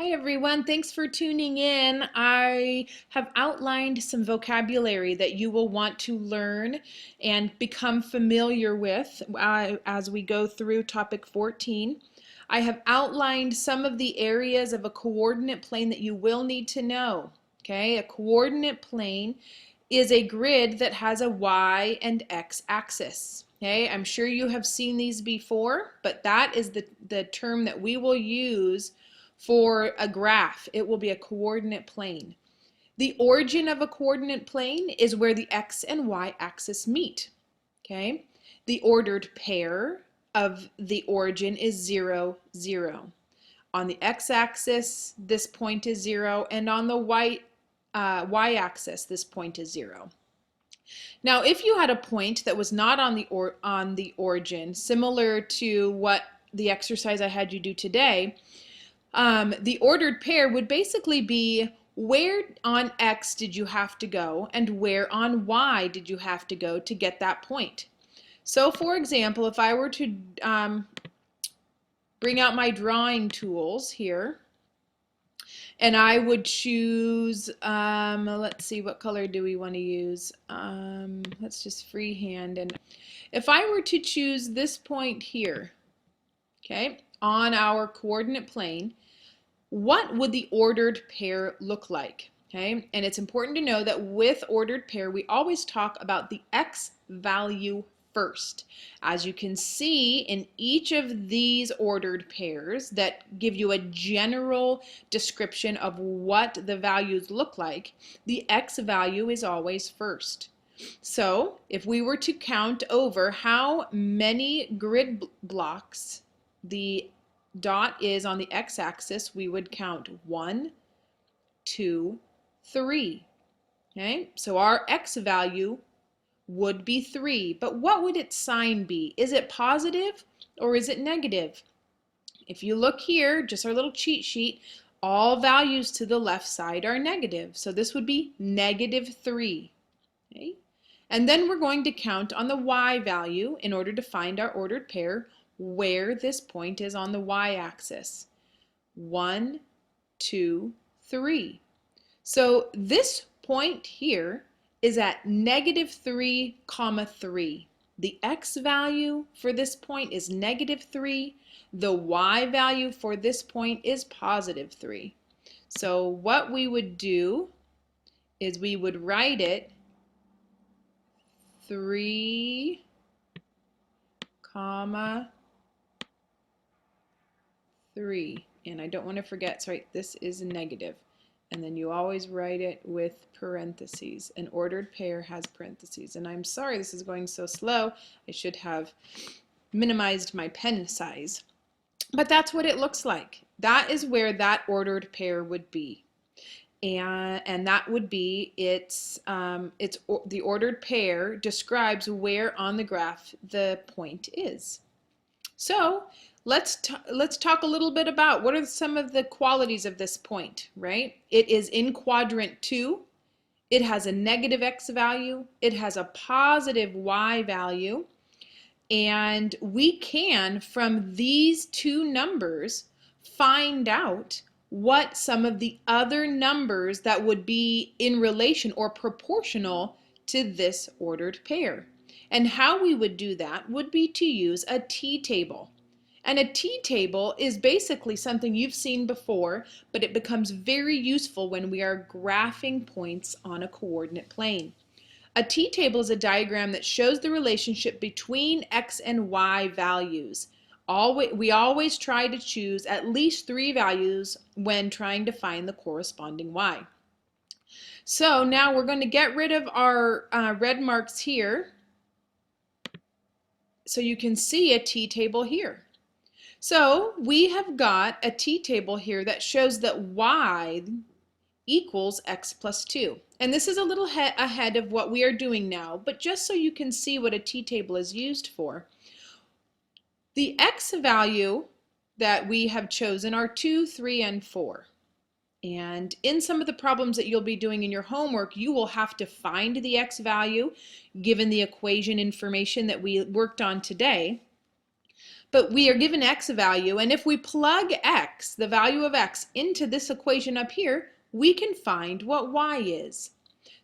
Hi everyone, thanks for tuning in. I have outlined some vocabulary that you will want to learn and become familiar with as we go through topic 14. I have outlined some of the areas of a coordinate plane that you will need to know. Okay, a coordinate plane is a grid that has a y and x axis. Okay, I'm sure you have seen these before, but that is the term that we will use for a graph. It will be a coordinate plane. The origin of a coordinate plane is where the x and y axis meet. Okay, the ordered pair of the origin is 0, 0. On the x-axis, this point is 0, and on the y-axis, this point is 0. Now, if you had a point that was not on the origin, similar to what the exercise I had you do today, the ordered pair would basically be where on X did you have to go and where on Y did you have to go to get that point. So for example, if I were to bring out my drawing tools here, and I would choose, let's see, what color do we want to use? Let's just freehand. And if I were to choose this point here, okay, on our coordinate plane, what would the ordered pair look like? Okay, and it's important to know that with ordered pair, we always talk about the x value first. As you can see in each of these ordered pairs that give you a general description of what the values look like, the x value is always first. So if we were to count over how many grid blocks the dot is on the x-axis, we would count 1, 2, 3. Okay, so our x value would be 3, but what would its sign be? Is it positive or is it negative? If you look here, just our little cheat sheet, all values to the left side are negative, so this would be -3. Okay? And then we're going to count on the y value in order to find our ordered pair where this point is on the y-axis. 1, 2, 3. So this point here is at -3, 3. The x value for this point is -3. The y value for this point is +3. So what we would do is we would write it 3, 3, and I don't want to forget, sorry, this is a negative, and then you always write it with parentheses. An ordered pair has parentheses, and I'm sorry this is going so slow. I should have minimized my pen size, but that's what it looks like. That is where that ordered pair would be, and that would be the ordered pair describes where on the graph the point is. So let's talk a little bit about what are some of the qualities of this point, right? It is in quadrant 2. It has a negative x value. It has a positive y value. And we can, from these two numbers, find out what some of the other numbers that would be in relation or proportional to this ordered pair. And how we would do that would be to use a t-table. And a t-table is basically something you've seen before, but it becomes very useful when we are graphing points on a coordinate plane. A t-table is a diagram that shows the relationship between x and y values. We always try to choose at least 3 values when trying to find the corresponding y. So now we're going to get rid of our red marks here, so you can see a t-table here. So we have got a t-table here that shows that y equals x plus 2. And this is a little ahead of what we are doing now, but just so you can see what a t-table is used for. The x value that we have chosen are 2, 3, and 4. And in some of the problems that you'll be doing in your homework, you will have to find the x value given the equation information that we worked on today. but we are given x value, and if we plug x, the value of x, into this equation up here, we can find what y is.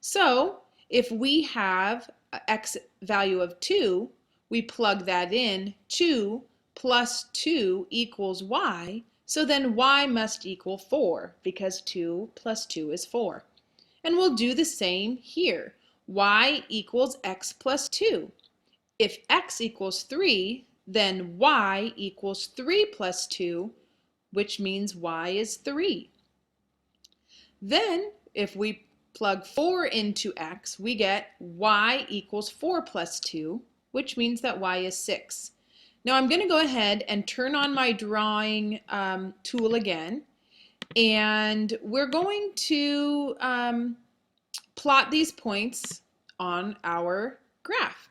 So if we have x value of 2, we plug that in. 2 plus 2 equals y, so then y must equal 4, because 2 plus 2 is 4. And we'll do the same here. Y equals x plus 2. If x equals 3, then y equals 3 plus 2, which means y is 3. Then, if we plug 4 into x, we get y equals 4 plus 2, which means that y is 6. Now I'm going to go ahead and turn on my drawing tool again, and we're going to plot these points on our graph.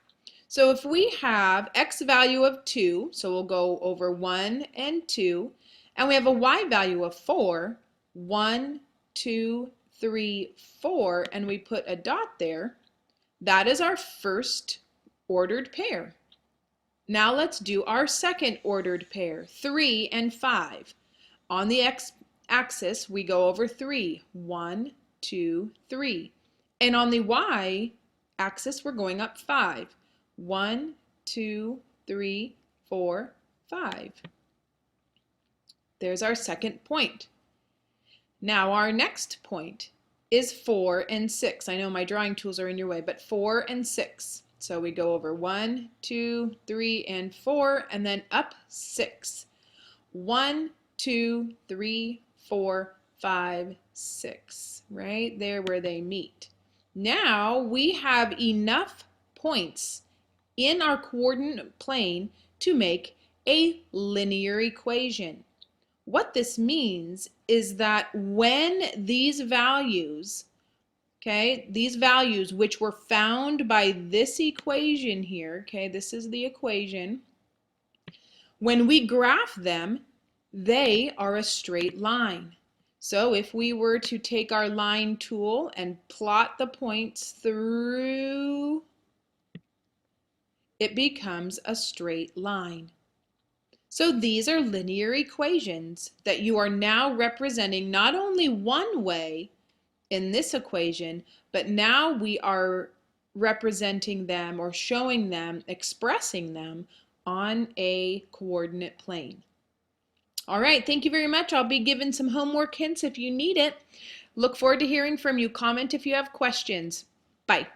So if we have x value of 2, so we'll go over 1 and 2, and we have a y value of 4, 1, 2, 3, 4, and we put a dot there, that is our first ordered pair. Now let's do our second ordered pair, 3 and 5. On the x-axis, we go over 3, 1, 2, 3. And on the y-axis, we're going up 5. 1, 2, 3, 4, 5. There's our second point. Now our next point is 4 and 6. I know my drawing tools are in your way, but 4 and 6. So we go over 1, 2, 3, and 4, and then up 6. 1, 2, 3, 4, 5, 6. Right there where they meet. Now we have enough points in our coordinate plane to make a linear equation. What this means is that when these values, okay, these values which were found by this equation here, okay, this is the equation, when we graph them, they are a straight line. So if we were to take our line tool and plot the points through, it becomes a straight line. So these are linear equations that you are now representing not only one way in this equation, but now we are representing them or showing them, expressing them on a coordinate plane. All right, thank you very much. I'll be giving some homework hints if you need it. Look forward to hearing from you. Comment if you have questions. Bye.